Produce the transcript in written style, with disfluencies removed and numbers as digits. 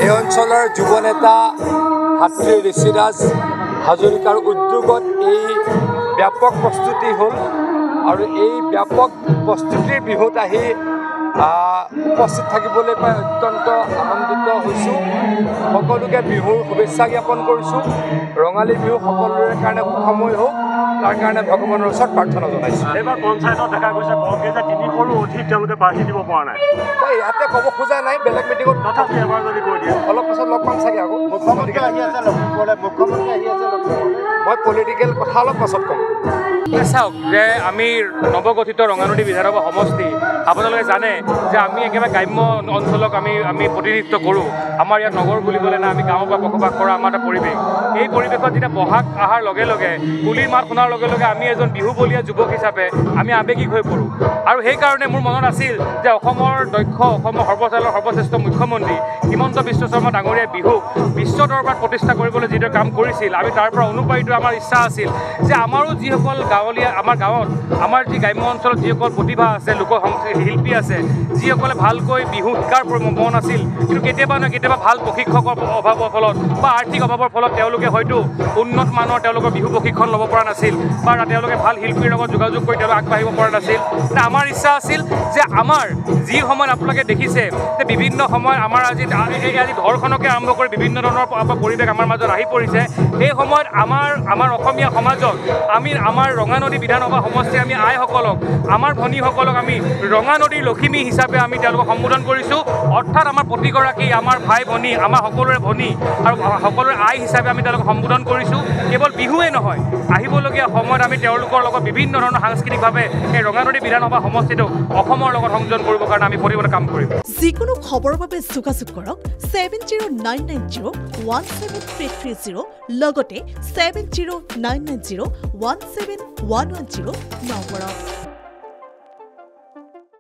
এই অঞ্চলৰ যুৱ নেতা ভাতৃ ঋষিৰাজ হাজৰিকাৰ উদ্যোগত এই ব্যাপক প্ৰস্তুতি হ'ল আৰু এই ব্যাপক প্ৰস্তুতিৰ বিহুত আহি উপস্থিত থাকিবলৈ পাই অত্যন্ত আনন্দিত হৈছোঁ। সকলোকে বিহুৰ শুভেচ্ছা জ্ঞাপন কৰিছোঁ। ৰঙালী বিহু সকলোৰে কাৰণে সুখময় হওক, তাৰ কাৰণে ভগৱানৰ ওচৰত প্ৰাৰ্থনা জনাইছোঁ। এইবাৰ পঞ্চায়তত দেখা গৈছে কংগ্ৰেছে 300ৰো অধিক তেওঁলোকে বাঢ়ি দিব পৰা নাই। মই ইয়াতে ক'ব খোজা নাই, বেলেগ মিটিঙত তথাপি এবাৰ যদি কৈ দিয়ে অলপ পাছত লগ পাম চাগে আকৌ। মুখ্যমন্ত্ৰী আহি আছে মুখ্যমন্ত্ৰী আহি আছে মই পলিটিকেল কথা অলপ পাছত ক'ম। চাওক যে আমি নৱগঠিত ৰঙানদী বিধানসভা সমষ্টি, আপোনালোকে জানে যে আমি একেবাৰে গ্ৰাম্য অঞ্চলক আমি প্ৰতিনিধিত্ব কৰোঁ। আমাৰ ইয়াত নগৰ বুলিবলৈ নাই, আমি গাঁৱৰ পৰা বসবাস কৰা আমাৰ এটা পৰিৱেশ। এই পৰিৱেশত যেতিয়া বহাগ অহাৰ লগে লগে কুলিৰ মাত শুনাৰ লগে লগে আমি এজন বিহুবলীয়া যুৱক হিচাপে আমি আৱেগিক হৈ পৰোঁ। আৰু সেইকাৰণে মোৰ মনত আছিল যে অসমৰ সৰ্বশ্ৰেষ্ঠ মুখ্যমন্ত্ৰী হিমন্ত বিশ্ব শৰ্মা ডাঙৰীয়াই বিহুক বিশ্ব দৰবাৰত প্ৰতিষ্ঠা কৰিবলৈ যিদৰে কাম কৰিছিল, আমি তাৰ পৰা অনুপ্ৰাণিত আমাৰ ইচ্ছা আছিল যে আমাৰো যিসকল গাঁৱলীয়া আমাৰ গাঁৱত আমাৰ যি গ্ৰাম্য অঞ্চলত যিসকল প্ৰতিভা আছে, শিল্পী আছে, যিসকলে ভালকৈ বিহু শিকাৰ মন আছিল, কিন্তু কেতিয়াবা নহয় কেতিয়াবা ভাল প্ৰশিক্ষকৰ অভাৱৰ ফলত বা আৰ্থিক অভাৱৰ ফলত তেওঁলোকে হয়তো উন্নত মানৰ তেওঁলোকৰ বিহু প্ৰশিক্ষণ ল'ব পৰা নাছিল বা তেওঁলোকে ভাল শিল্পীৰ লগত যোগাযোগ কৰি তেওঁলোকে আগবাঢ়িব পৰা নাছিল। আমাৰ ইচ্ছা আছিল যে আমাৰ যি সময়ত আপোনালোকে দেখিছে যে বিভিন্ন সময়ত আমাৰ আজি ঘৰখনকে আৰম্ভ কৰি বিভিন্ন ধৰণৰ পৰিৱেশ আমাৰ মাজত আহি পৰিছে, এই সময়ত আমাৰ অসমীয়া সমাজত আমি আমাৰ ৰঙানদী বিধানসভা সমষ্টিৰ আমি আইসকলক, আমাৰ ভনীসকলক আমি ৰঙানদীৰ লখিমী হিচাপে আমি তেওঁলোকক সম্বোধন কৰিছোঁ। অৰ্থাৎ আমাৰ প্ৰতিগৰাকী আমাৰ ভাই ভনী, আমাৰ সকলোৰে ভনী আৰু সকলোৰে আই হিচাপে আমি তেওঁলোকক সম্বোধন কৰিছোঁ। কেৱল বিহুৱে নহয়, আহিবলগীয়া সময়ত আমি তেওঁলোকৰ লগত বিভিন্ন ধৰণৰ সাংস্কৃতিকভাৱে এই ৰঙানদী বিধানসভা সমষ্টিটোক অসমৰ লগত সংযোজন কৰিবৰ কাৰণে আমি প্ৰতিবাদ কাম কৰিম। যিকোনো খবৰৰ বাবে যোগাযোগ কৰক 7099017330 লগতে 7099017110 নম্বৰত।